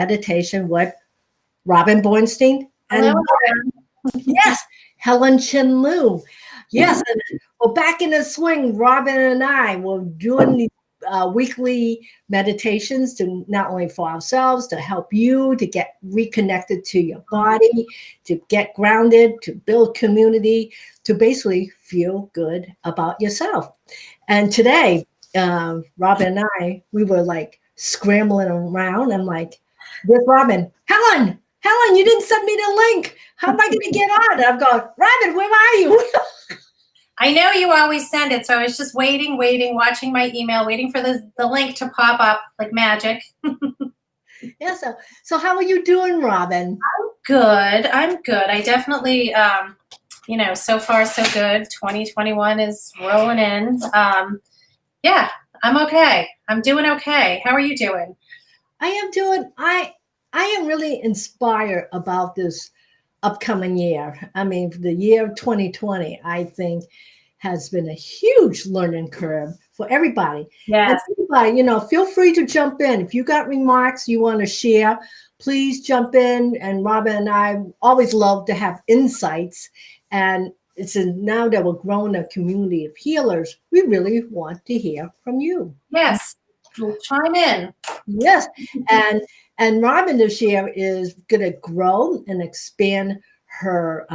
Meditation with Robin Bornstein and Hello. yes, Helen Chin Lu. Yes, and well, back in the swing, Robin and I were doing these weekly meditations to not only for ourselves, to help you to get reconnected to your body, to get grounded, to build community, to basically feel good about yourself. And today, Robin and I, we were like scrambling around. I'm like, with Robin, Helen, you didn't send me the link. How am I going to get on? And I'm going, Robin, where are you? I know you always send it, so I was just waiting, watching my email, waiting for the link to pop up like magic. Yeah, so how are you doing, Robin? I'm good. I definitely, so far so good. 2021 is rolling in. Yeah, I'm okay. I'm doing okay. How are you doing? I am really inspired about this upcoming year. I mean, the year of 2020, I think, has been a huge learning curve for everybody. Yes. And everybody, feel free to jump in. If you got remarks you want to share, please jump in. And Robin and I always love to have insights. And now that we're growing a community of healers, we really want to hear from you. Yes. We'll chime in. Yes. And Robin this year is going to grow and expand her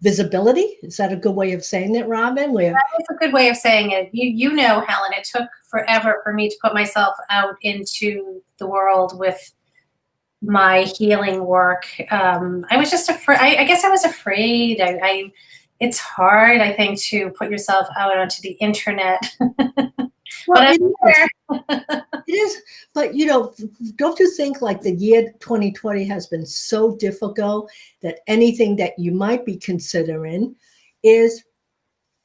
visibility. Is that a good way of saying it, Robin? That is a good way of saying it. You know, Helen, it took forever for me to put myself out into the world with my healing work. I was just afraid. I guess I was afraid. It's hard, I think, to put yourself out onto the internet. Well, it is. But, don't you think like the year 2020 has been so difficult that anything that you might be considering is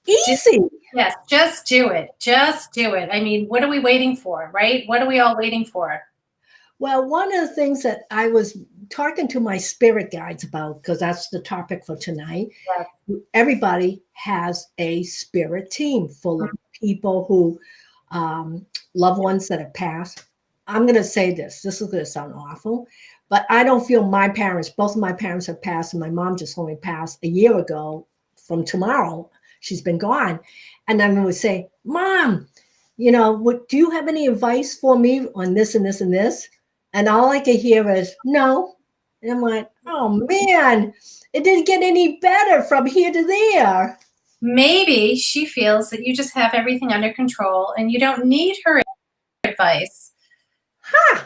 easy? Yes, just do it. Just do it. I mean, what are we waiting for, right? What are we all waiting for? Well, one of the things that I was talking to my spirit guides about, because that's the topic for tonight, everybody has a spirit team full of people who loved ones that have passed. I'm going to say this is going to sound awful, but I don't feel both of my parents have passed, and my mom just only passed a year ago from tomorrow. She's been gone. And I'm going to say, Mom, do you have any advice for me on this and this and this? And all I could hear is, no. And I'm like, oh man, it didn't get any better from here to there. Maybe she feels that you just have everything under control and you don't need her advice. Huh.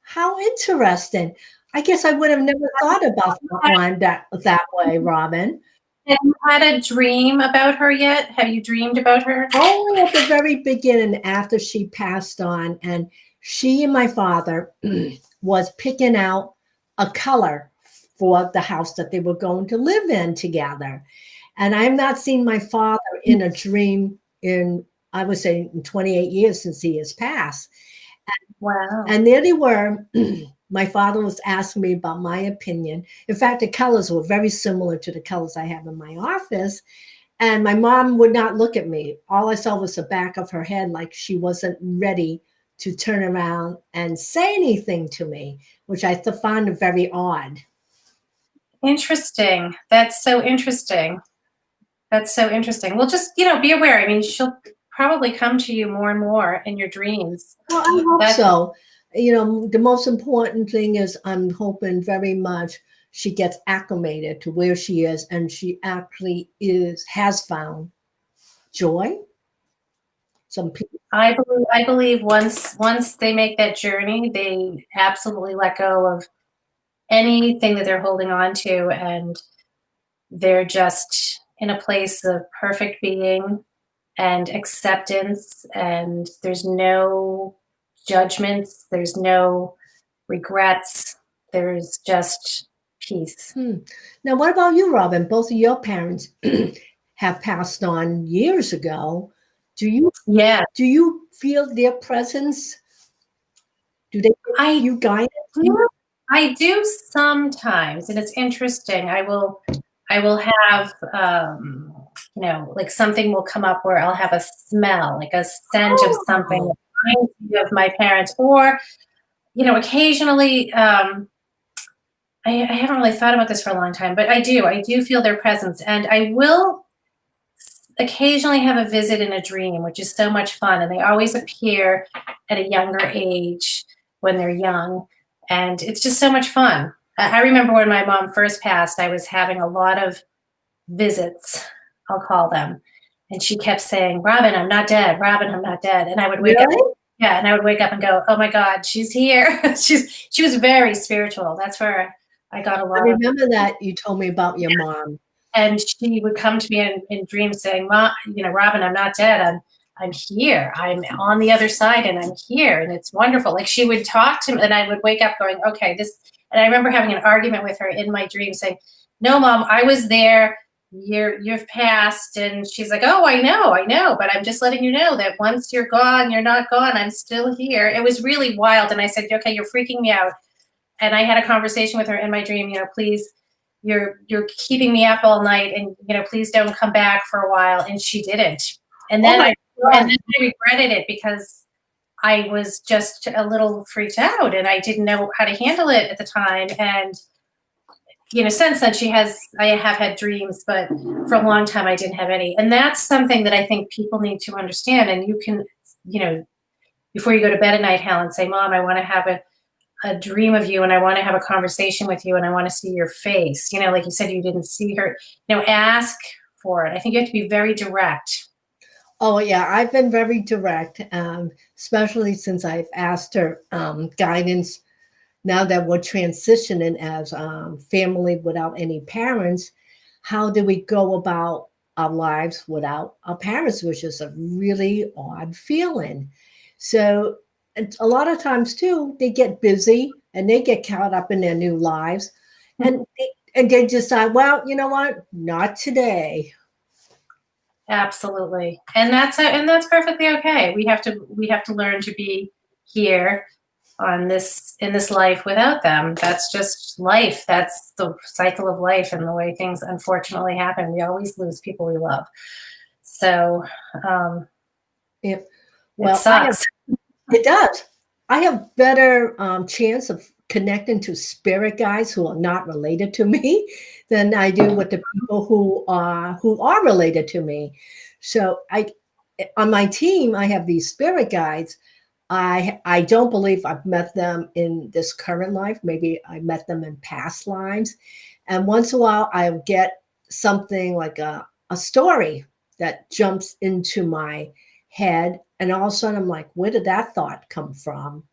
How interesting. I guess I would have never thought about one that way, Robin. Have you had a dream about her yet? Have you dreamed about her? Only at the very beginning after she passed on, and she and my father was picking out a color for the house that they were going to live in together. And I've not seen my father in a dream in, I would say, in 28 years since he has passed. Wow. And there they were. My father was asking me about my opinion. In fact, the colors were very similar to the colors I have in my office. And my mom would not look at me. All I saw was the back of her head, like she wasn't ready to turn around and say anything to me, which I found very odd. Interesting. That's so interesting. That's so interesting. Well, just, be aware. I mean, she'll probably come to you more and more in your dreams. Well, I hope so. The most important thing is I'm hoping very much she gets acclimated to where she is, and she actually has found joy. Some people. I believe once they make that journey, they absolutely let go of anything that they're holding on to, and they're just in a place of perfect being and acceptance, and there's no judgments, there's no regrets, there's just peace. Now, what about you, Robin? Both of your parents have passed on years ago. Do you feel their presence? Do they you guide? I do sometimes, and it's interesting. I will have like something will come up where I'll have a smell, like a scent of something that reminds me of my parents, or occasionally, I haven't really thought about this for a long time, but I do feel their presence, and I will occasionally have a visit in a dream, which is so much fun. And they always appear at a younger age when they're young. And it's just so much fun. I remember when my mom first passed, I was having a lot of visits, I'll call them. And she kept saying, Robin, I'm not dead. Robin, I'm not dead. And I would wake up. Yeah. And I would wake up and go, oh my God, she's here. She was very spiritual. That's where I got a lot. I remember that you told me about your mom. And she would come to me in dreams saying, Mom, Robin, I'm not dead. I'm here. I'm on the other side and I'm here. And it's wonderful. Like she would talk to me and I would wake up going, okay, this. And I remember having an argument with her in my dream saying, no, Mom, I was there. You've passed. And she's like, oh, I know. But I'm just letting you know that once you're gone, you're not gone. I'm still here. It was really wild. And I said, okay, you're freaking me out. And I had a conversation with her in my dream, please, you're keeping me up all night and, please don't come back for a while. And she didn't. And then I regretted it because I was just a little freaked out and I didn't know how to handle it at the time. And, since then I have had dreams, but for a long time I didn't have any. And that's something that I think people need to understand. And you can, before you go to bed at night, Helen, say, Mom, I want to have a dream of you and I want to have a conversation with you and I want to see your face. Like you said, you didn't see her. Ask for it. I think you have to be very direct. Oh, yeah. I've been very direct, especially since I've asked her guidance now that we're transitioning as family without any parents. How do we go about our lives without our parents, which is a really odd feeling. So a lot of times, too, they get busy and they get caught up in their new lives. And they decide, well, you know what? Not today. Absolutely. And that's perfectly okay. We have to learn to be here in this life without them. That's just life. That's the cycle of life and the way things unfortunately happen. We always lose people we love. So Well, it sucks. It does. I have better chance of connecting to spirit guides who are not related to me than I do with the people who are related to me. So on my team, I have these spirit guides. I don't believe I've met them in this current life. Maybe I met them in past lives. And once in a while, I'll get something like a story that jumps into my head. And all of a sudden, I'm like, where did that thought come from?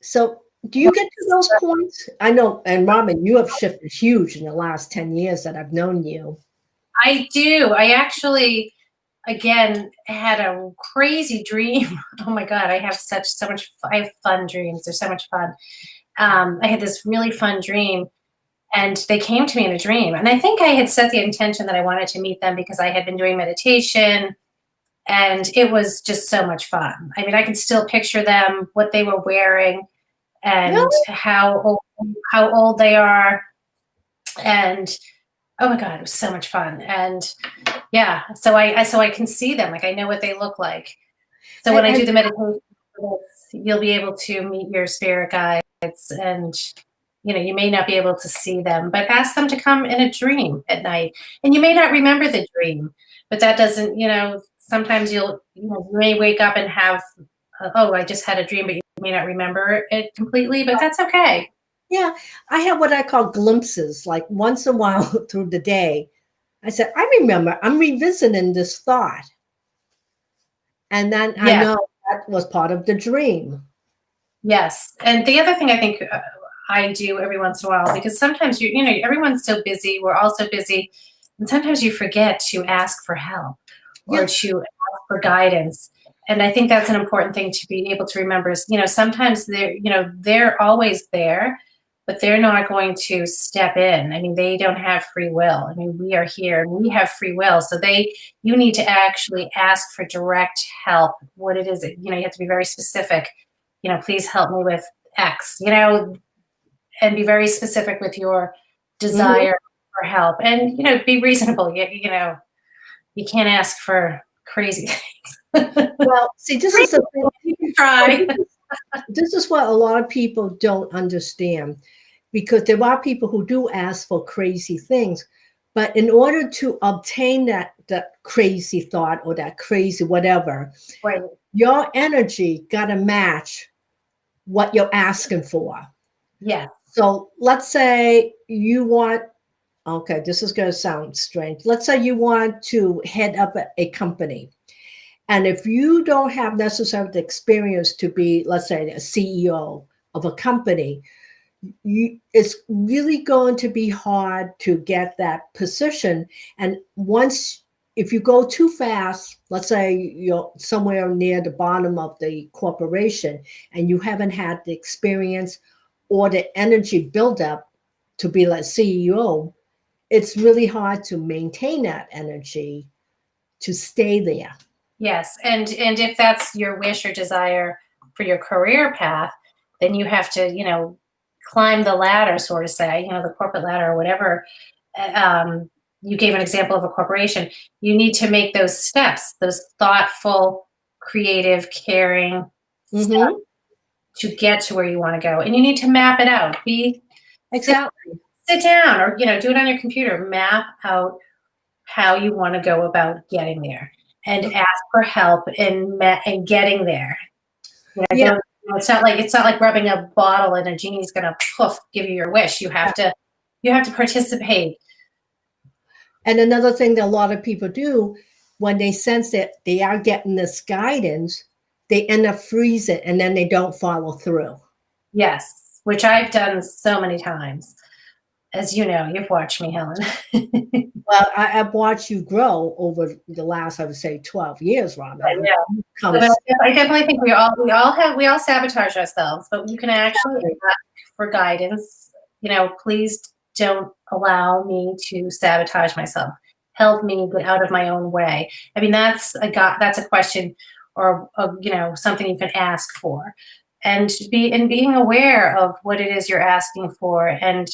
So do you get to those points? I know, and Robin, you have shifted huge in the last 10 years that I've known you. I do. I actually, again, had a crazy dream. Oh my God, I have I have fun dreams. They're so much fun. I had this really fun dream and they came to me in a dream. And I think I had set the intention that I wanted to meet them because I had been doing meditation and it was just so much fun. I mean, I can still picture them, what they were wearing and how old they are. And oh my God, it was so much fun. And yeah, so I can see them. Like I know what they look like. So when I do the meditation, you'll be able to meet your spirit guides and you may not be able to see them, but ask them to come in a dream at night. And you may not remember the dream, but that doesn't, sometimes you may wake up and have, I just had a dream, but you may not remember it completely, but that's okay. Yeah, I have what I call glimpses, like once in a while through the day. I said, I remember, I'm revisiting this thought. And then I know that was part of the dream. Yes. And the other thing I think I do every once in a while, because sometimes everyone's so busy, we're all so busy, and sometimes you forget to ask for help or to ask for guidance. And I think that's an important thing to be able to remember is, sometimes they're always there, but they're not going to step in. I mean, they don't have free will. I mean, we are here and we have free will. So you need to actually ask for direct help. What it is, you have to be very specific. Please help me with X, and be very specific with your desire for help and, be reasonable. You can't ask for crazy things. Well, see, this is a thing. Try. this is what a lot of people don't understand, because there are people who do ask for crazy things, but in order to obtain that crazy thought or that crazy whatever, Right. your energy got to match what you're asking for. Yeah. So let's say you want, okay, this is going to sound strange. Let's say you want to head up a company. And if you don't have necessarily the experience to be, let's say, a CEO of a company, it's really going to be hard to get that position. And once, if you go too fast, let's say you're somewhere near the bottom of the corporation and you haven't had the experience or the energy buildup to be like CEO, it's really hard to maintain that energy to stay there. Yes. And if that's your wish or desire for your career path, then you have to, climb the ladder, sort of say, the corporate ladder or whatever. You gave an example of a corporation. You need to make those steps, those thoughtful, creative, caring steps to get to where you want to go. And you need to map it out. Exactly. Sit down or, do it on your computer. Map out how you want to go about getting there and ask for help in getting there. Yeah. It's not like rubbing a bottle and a genie's going to poof give you your wish. You have to participate. And another thing that a lot of people do when they sense that they are getting this guidance, they end up freezing and then they don't follow through. Yes, which I've done so many times. As you know, you've watched me, Helen. Well, I've watched you grow over the last, I would say, 12 years, Robin. Yeah. I definitely think we all sabotage ourselves, but you can actually ask for guidance. Please don't allow me to sabotage myself. Help me get out of my own way. I mean, that's a question or something you can ask for, and being aware of what it is you're asking for and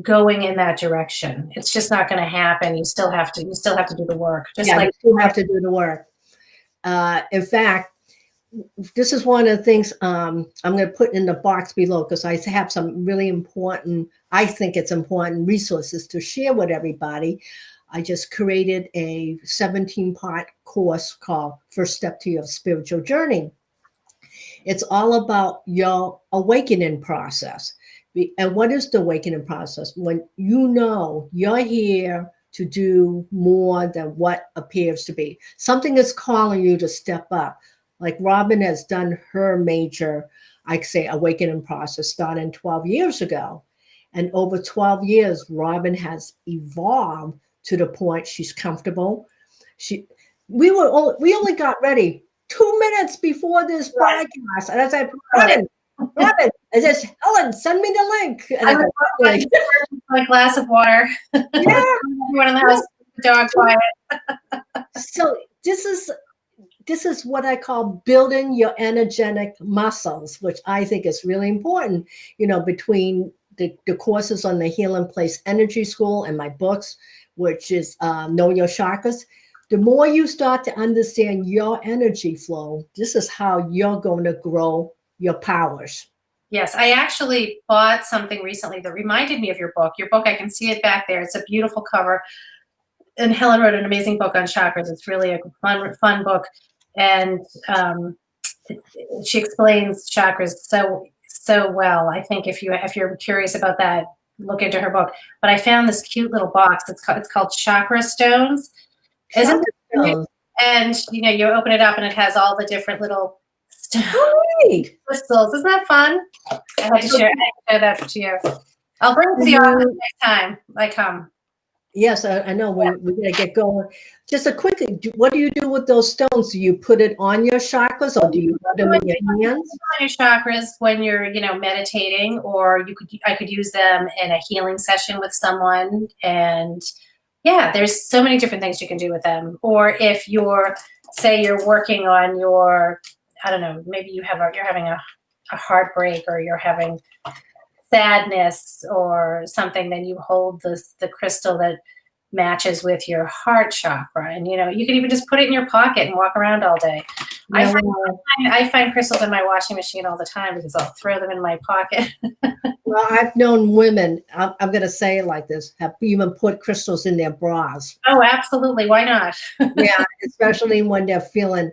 going in that direction. It's just not going to happen. You still have to do the work. You still have to do the work. In fact, this is one of the things I'm going to put in the box below, because I have some really important, I think it's important resources to share with everybody. I just created a 17-part course called First Step to Your Spiritual Journey. It's all about your awakening process. And what is the awakening process? When you're here to do more than what appears to be. Something is calling you to step up. Like Robin has done her major, I say, awakening process starting 12 years ago. And over 12 years, Robin has evolved to the point she's comfortable. We only got ready 2 minutes before this podcast. And I said, Robin, I said, Helen, send me the link. And I go, like a glass of water. Yeah. Everyone in the house, dog quiet. So this is what I call building your energetic muscles, which I think is really important, between the courses on the HealingPlaceEnetgySchool and my books, which is Know Your Chakras. The more you start to understand your energy flow, this is how you're going to grow your powers. Yes, I actually bought something recently that reminded me of your book. Your book, I can see it back there. It's a beautiful cover. And Helen wrote an amazing book on chakras. It's really a fun book. And she explains chakras so well. I think if you're curious about that, look into her book. But I found this cute little box. It's called Chakra Stones. Isn't it? And you open it up and it has all the different little crystals. Isn't that fun? I had to share that to you. I'll bring it to the office next time I come. Yes, I know. We're going to get going. Just a quick, what do you do with those stones? Do you put it on your chakras, or do you put them in your hands? On your chakras when you're, meditating, or I could use them in a healing session with someone. And yeah, there's so many different things you can do with them. Or if you're working on your, I don't know, maybe you're having a heartbreak, or you're having sadness or something, then you hold the crystal that matches with your heart chakra. And, you can even just put it in your pocket and walk around all day. Yeah, I find crystals in my washing machine all the time because I'll throw them in my pocket. well, I've known women, I'm going to say it like this, have even put crystals in their bras. Oh, absolutely. Why not? Yeah, especially when they're feeling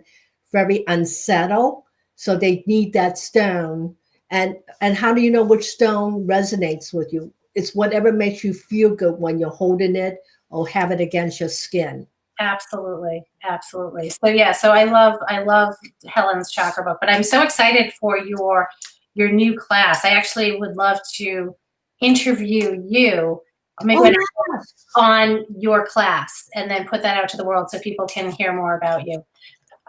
very unsettled. So they need that stone. And how do you know which stone resonates with you? It's whatever makes you feel good when you're holding it or have it against your skin. Absolutely. Absolutely. So yeah, so I love Helen's chakra book, but I'm so excited for your new class. I actually would love to interview you, maybe Oh, when yes. on your class, and then put that out to the world so people can hear more about you.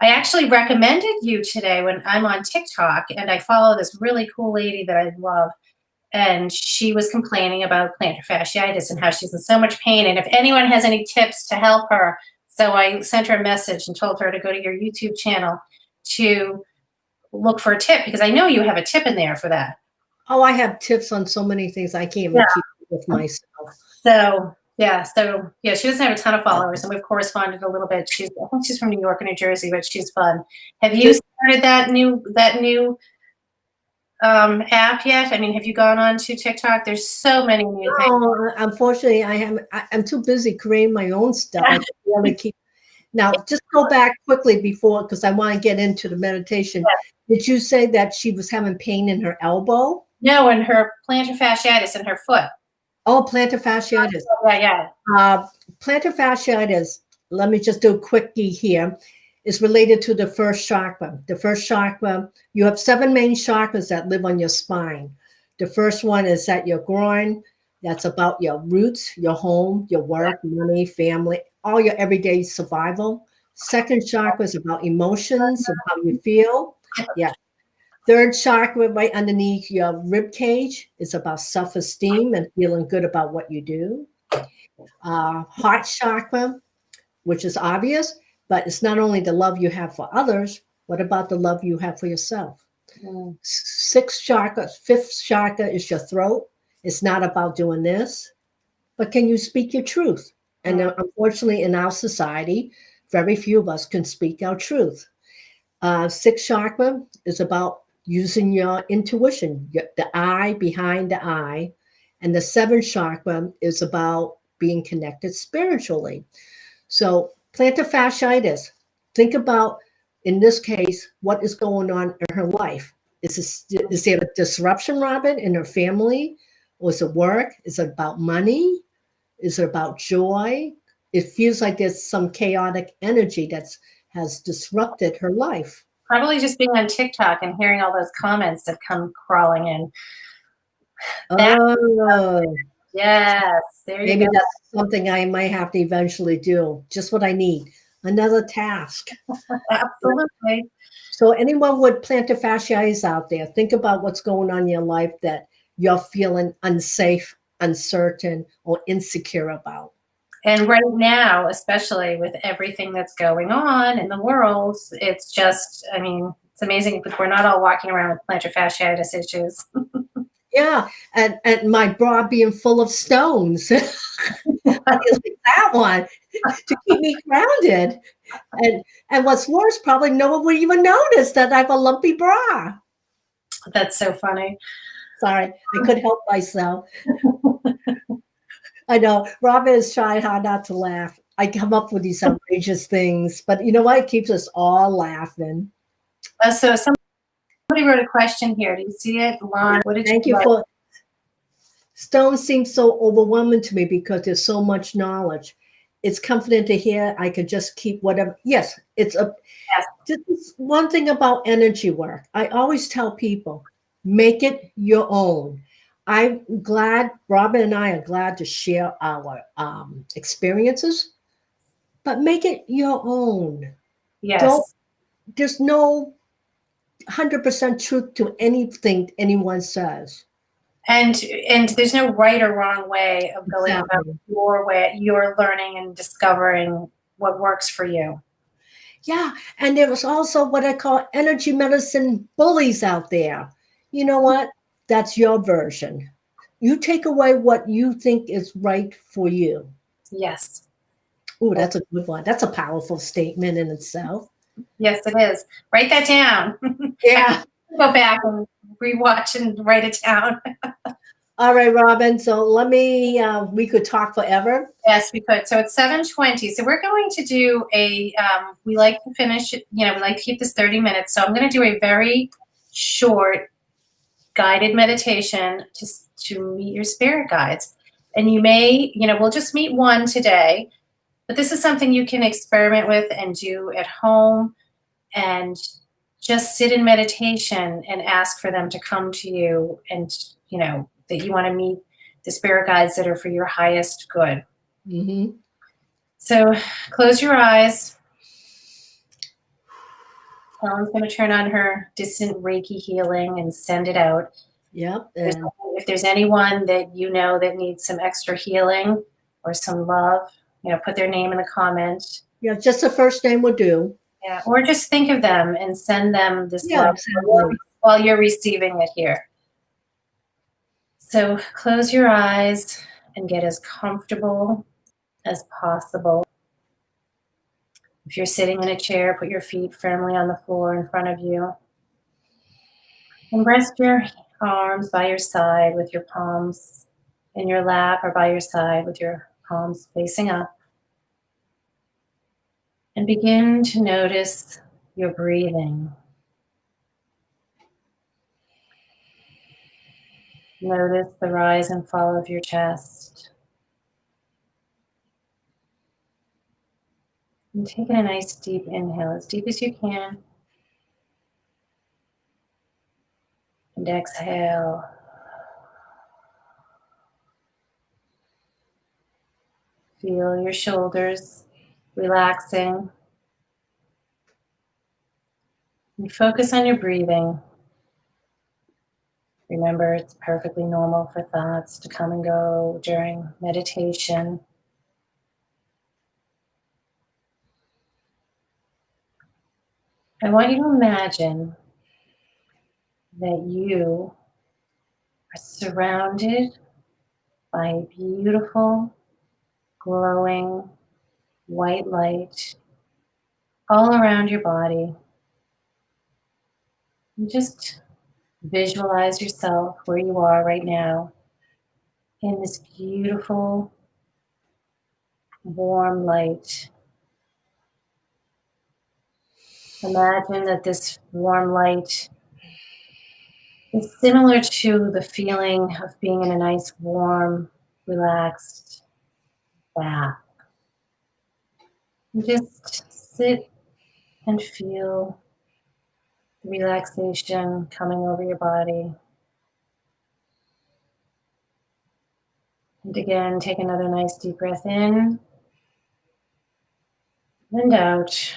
I actually recommended you today when I'm on TikTok, and I follow this really cool lady that I love, and she was complaining about plantar fasciitis and how she's in so much pain, and if anyone has any tips to help her. So I sent her a message and told her to go to your YouTube channel to look for a tip, because I know you have a tip in there for that. Oh, I have tips on so many things I can't even Yeah. keep up with myself. So yeah, she doesn't have a ton of followers, and we've corresponded a little bit. I think she's from New York or New Jersey, but she's fun. Have you started that new app yet? I mean, have you gone on to TikTok? There's so many new things. No, unfortunately, I'm too busy creating my own stuff. I can really keep. Now, just go back quickly before, because I want to get into the meditation. Did you say that she was having pain in her elbow? No, and her plantar fasciitis in her foot. Oh, plantar fasciitis. Yeah. Plantar fasciitis, let me just do a quickie here, is related to the first chakra. The first chakra, you have 7 main chakras that live on your spine. The first one is at your groin. That's about your roots, your home, your work, money, family, all your everyday survival. Second chakra is about emotions and how you feel. Yeah. Third chakra, right underneath your rib cage, is about self-esteem and feeling good about what you do. Heart chakra, which is obvious, but it's not only the love you have for others. What about the love you have for yourself? Fifth chakra is your throat. It's not about doing this, but can you speak your truth? And unfortunately, in our society, very few of us can speak our truth. Sixth chakra is about using your intuition, the eye behind the eye. And the seventh chakra is about being connected spiritually. So plantar fasciitis, think about, in this case, what is going on in her life. Is there a disruption, Robin, in her family? Or is it work? Is it about money? Is it about joy? It feels like there's some chaotic energy has disrupted her life. Probably just being on TikTok and hearing all those comments that come crawling in. Yes, there you Maybe go. that's something I might have to eventually do. Just what I need. Another task. Absolutely. So anyone with plantar fasciitis out there, think about what's going on in your life that you're feeling unsafe, uncertain, or insecure about. And right now, especially with everything that's going on in the world, it's just, I mean, it's amazing because we're not all walking around with plantar fasciitis issues. Yeah, and my bra being full of stones. I like that one to keep me grounded. And what's worse, probably no one would even notice that I have a lumpy bra. That's so funny. Sorry, I couldn't help myself. I know Robin is trying hard not to laugh. I come up with these outrageous things, but you know what? It keeps us all laughing. So somebody wrote a question here. Do you see it, Lon? What did Thank you for. Stones seem so overwhelming to me because there's so much knowledge. It's comforting to hear. I could just keep whatever. Yes, it's a. Yes. This is one thing about energy work. I always tell people, make it your own. I'm glad, Robin and I are glad to share our experiences, but make it your own. Yes. There's no 100% truth to anything anyone says. And there's no right or wrong way of going about your way, your learning and discovering what works for you. Yeah, and there was also what I call energy medicine bullies out there. You know what? That's your version. You take away what you think is right for you. Yes. Oh, that's a good one. That's a powerful statement in itself. Yes, it is. Write that down. Yeah. Go back and rewatch and write it down. All right, Robin. So let me, we could talk forever. Yes, we could. So it's 7:20. So we're going to do we like to finish, we like to keep this 30 minutes. So I'm going to do a very short guided meditation to meet your spirit guides. And you may, we'll just meet one today, but this is something you can experiment with and do at home and just sit in meditation and ask for them to come to you and, that you want to meet the spirit guides that are for your highest good. Mm-hmm. So close your eyes. Helen's going to turn on her distant Reiki healing and send it out. Yep. If there's anyone that that needs some extra healing or some love, put their name in the comment. Yeah, just the first name will do. Yeah, or just think of them and send them this Yeah, love exactly. while you're receiving it here. So close your eyes and get as comfortable as possible. If you're sitting in a chair, put your feet firmly on the floor in front of you. And rest your arms by your side with your palms in your lap or by your side with your palms facing up. And begin to notice your breathing. Notice the rise and fall of your chest. And take in a nice deep inhale, as deep as you can. And exhale. Feel your shoulders relaxing. And focus on your breathing. Remember, it's perfectly normal for thoughts to come and go during meditation. I want you to imagine that you are surrounded by beautiful, glowing white light all around your body. And just visualize yourself where you are right now in this beautiful, warm light. Imagine that this warm light is similar to the feeling of being in a nice, warm, relaxed bath. And just sit and feel the relaxation coming over your body. And again, take another nice deep breath in and out.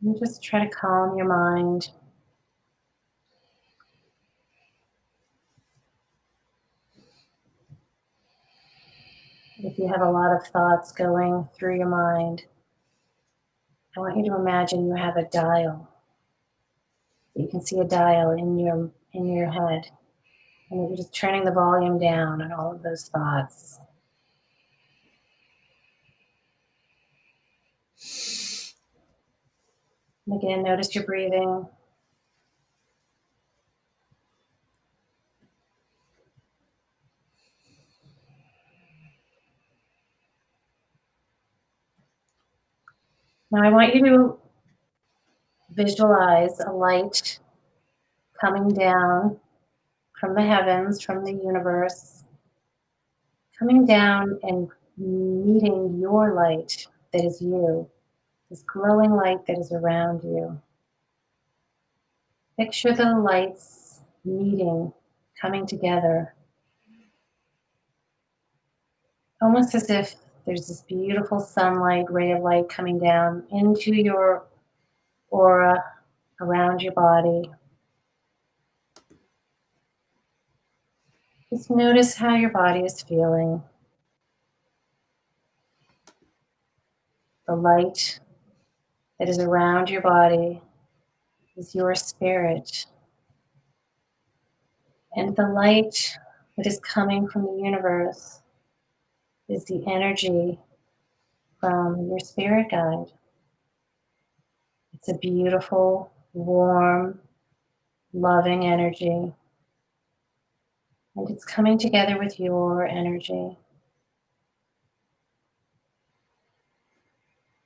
And just try to calm your mind. If you have a lot of thoughts going through your mind, I want you to imagine you have a dial. You can see a dial in your head, and you're just turning the volume down on all of those thoughts. And again, notice your breathing. Now I want you to visualize a light coming down from the heavens, from the universe, coming down and meeting your light that is you, this glowing light that is around you. Picture the lights meeting, coming together, almost as if there's this beautiful sunlight, ray of light coming down into your aura around your body. Just notice how your body is feeling. The light that is around your body is your spirit. And the light that is coming from the universe is the energy from your spirit guide. It's a beautiful, warm, loving energy. And it's coming together with your energy.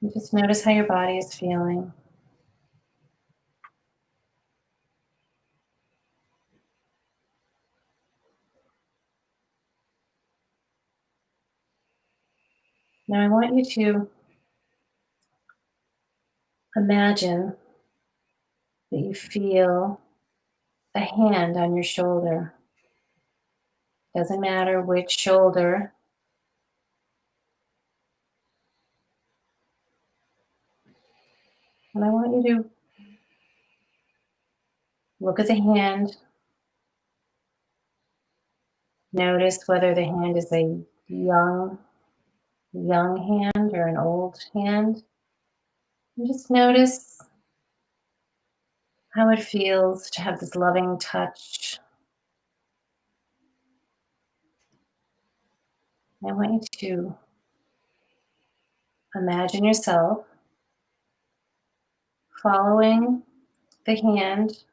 And just notice how your body is feeling. Now I want you to imagine that you feel a hand on your shoulder. Doesn't matter which shoulder. And I want you to look at the hand. Notice whether the hand is a young hand or an old hand. And just notice how it feels to have this loving touch. I want you to imagine yourself following the hand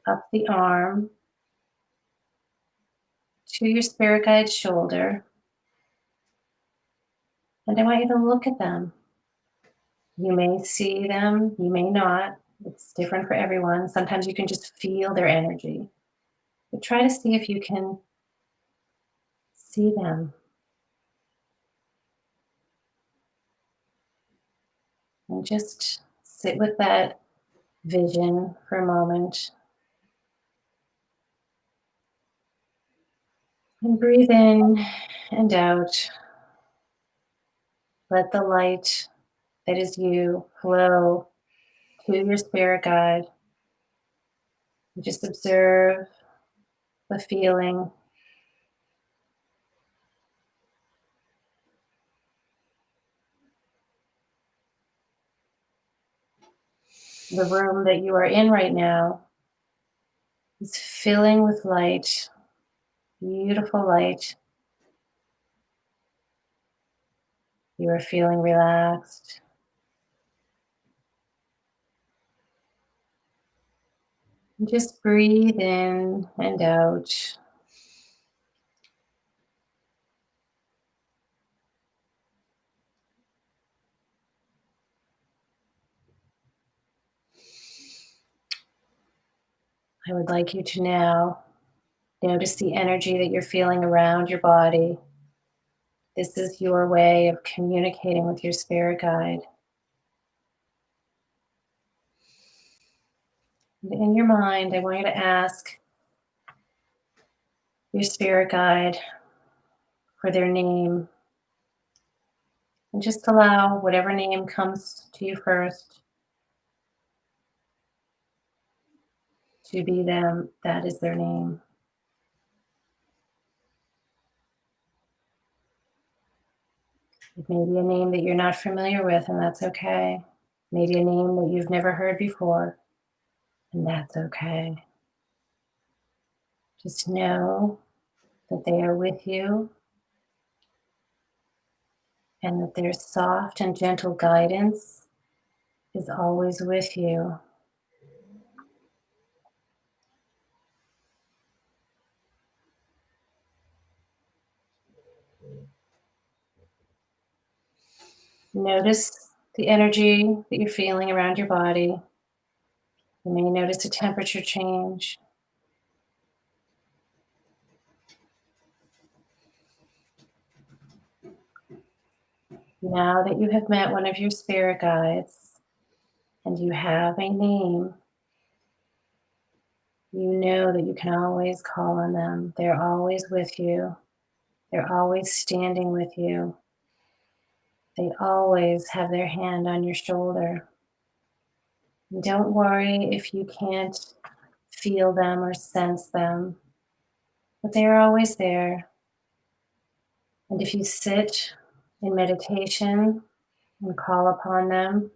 up the arm to your spirit guide's shoulder. And I want you to look at them. You may see them, you may not. It's different for everyone. Sometimes you can just feel their energy. But try to see if you can see them. And just sit with that vision for a moment. And breathe in and out. Let the light that is you flow to your spirit guide. And just observe the feeling. The room that you are in right now is filling with light, beautiful light. You are feeling relaxed. And just breathe in and out. I would like you to now notice the energy that you're feeling around your body. This is your way of communicating with your spirit guide. And in your mind, I want you to ask your spirit guide for their name. And just allow whatever name comes to you first to be them. That is their name. It may be a name that you're not familiar with, and that's okay. Maybe a name that you've never heard before, and that's okay. Just know that they are with you and that their soft and gentle guidance is always with you. Notice the energy that you're feeling around your body. You may notice a temperature change. Now that you have met one of your spirit guides and you have a name, you know that you can always call on them. They're always with you. They're always standing with you. They always have their hand on your shoulder. And don't worry if you can't feel them or sense them, but they are always there. And if you sit in meditation and call upon them,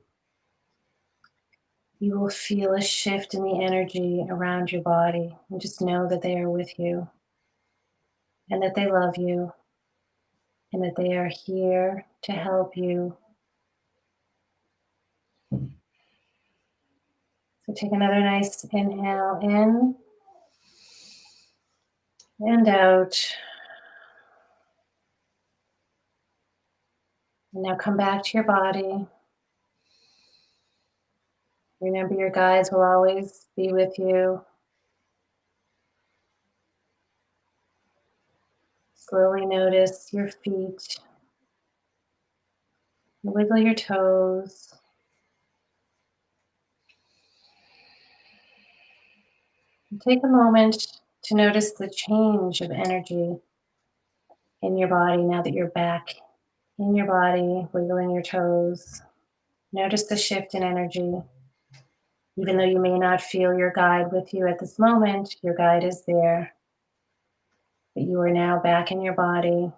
you will feel a shift in the energy around your body. And just know that they are with you and that they love you and that they are here to help you. So take another nice inhale in and out. And now come back to your body. Remember, your guides will always be with you. Slowly notice your feet. Wiggle your toes. And take a moment to notice the change of energy in your body now that you're back in your body, wiggling your toes. Notice the shift in energy. Even though you may not feel your guide with you at this moment, your guide is there. But you are now back in your body.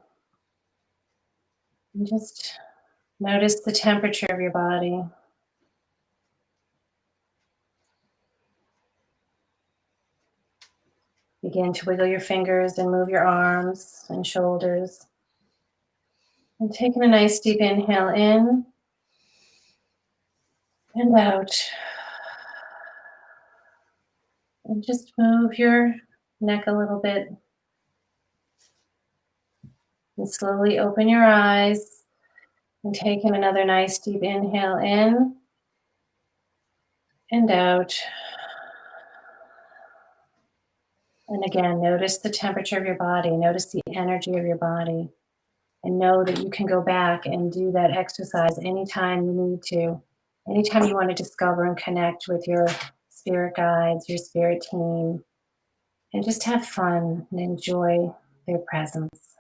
And just notice the temperature of your body. Begin to wiggle your fingers and move your arms and shoulders. And taking a nice deep inhale in and out. And just move your neck a little bit. And slowly open your eyes. And taking another nice deep inhale in and out. And again, notice the temperature of your body. Notice the energy of your body. And know that you can go back and do that exercise anytime you need to. Anytime you want to discover and connect with your spirit guides, your spirit team, and just have fun and enjoy their presence.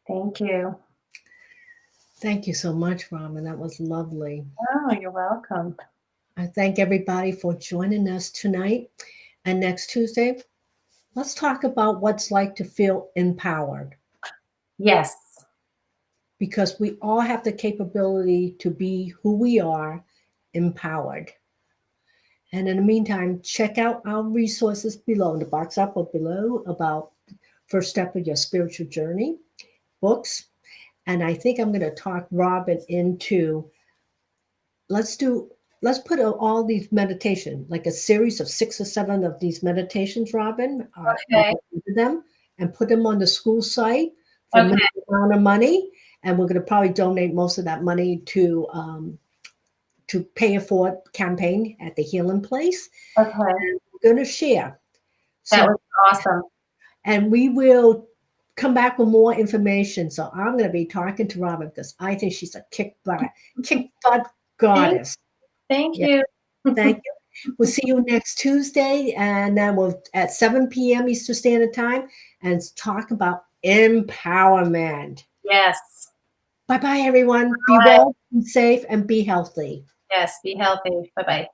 Thank you. Thank you so much, Robin. That was lovely. Oh, you're welcome. I thank everybody for joining us tonight. And next Tuesday, let's talk about what's like to feel empowered. Yes. Because we all have the capability to be who we are, empowered. And in the meantime, check out our resources below, in the box up or below, about First Step of Your Spiritual Journey, books. And I think I'm going to talk Robin into, let's put all these meditation, like a series of 6 or 7 of these meditations, Robin. Okay. Them and put them on the school site for a minimum amount of money. And we're going to probably donate most of that money to pay it forward campaign at the Healing Place. Okay. And we're going to share. That was awesome. And we will come back with more information. So I'm going to be talking to Robin because I think she's a kick butt goddess. Thank you. Thank you. We'll see you next Tuesday, and then we'll at 7 p.m. Eastern Standard Time, and talk about empowerment. Yes. Bye-bye, everyone. Be well, be safe, and be healthy. Yes, be healthy. Bye-bye.